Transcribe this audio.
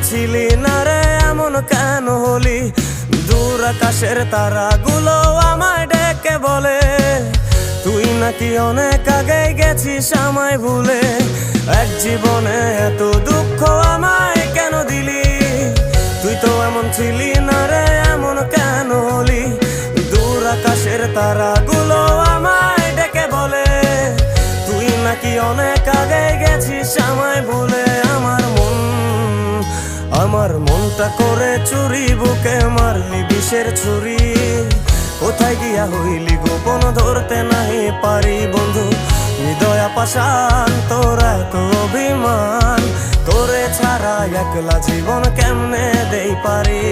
ছিলি না রে এমন কেন হলি? দূর আকাশের তারাগুলো আমায় ডেকে বলে তুই নাকি অনেক আগে গেছিস আমায় ভুলে। এক জীবনে এত দুঃখ আমায় কেন দিলি? তুই তো এমন ছিলি না রে এমন কেন হলি? দূর আকাশের তারাগুলো আমায় ডেকে বলে তুই নাকি অনেক আগে গেছিস আমায় ভুলে। আমার মনটা করে চুরি, বুকে মারলি বিষের ছুরি। কোথায় গিয়া হইলি গোপন ধরতে নাহি পারি বন্ধু। হৃদয়া পাষাণ তোর এত অভিমান, তোরে ছাড়া একলা জীবন কেমনে দেই পারি।